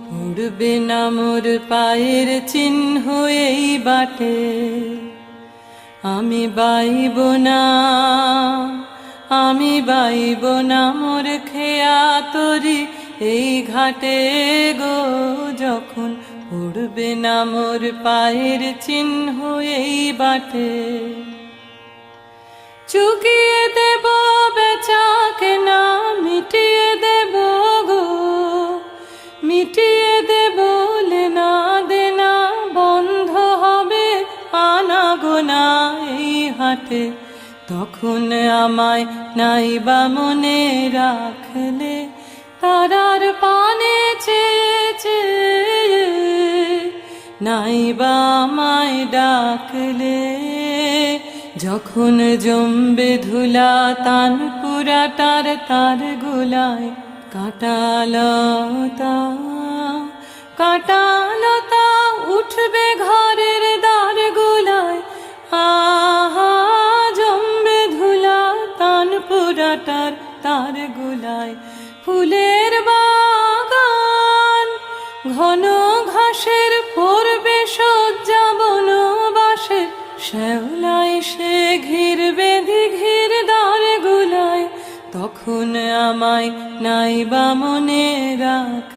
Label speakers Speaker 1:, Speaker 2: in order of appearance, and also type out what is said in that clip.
Speaker 1: পড়বে না মোর পায়ের চিহ্ন এই বাটে, আমি বাইব না, আমি বাইব না মোর খেয়া তরি এই ঘাটে গো। যখন পড়বে না মোর পায়ের চিহ্ন এই বাটে, চুকিয়ে দেব বেচা কেনা, মিটিয়ে দেব গো, মিটিয়ে দেব লেনা দেনা, বন্ধ হবে আনা গোনা এই হাটে। তখন আমায় নাইবা মনে রাখলে, তারার পানে চেয়ে চেয়ে নাইবা আমায় ডাকলে। যখন জমবে ধুলা তান পুরাটার তার গোলায়, কাঁটালতা কাঁটালতা উঠবে ঘরের দ্বার গোলায়। আহা জমবে ধুলা তান পুরাটার তার গোলায়। ফুলের বাগান ঘন ঘাসের পড়বে শয্যা বনবাসের, শ্যাওলায় সে ঘিরবে দিঘির দ্বার গোলায়। তখন আমায় নাইবা মনে রাখ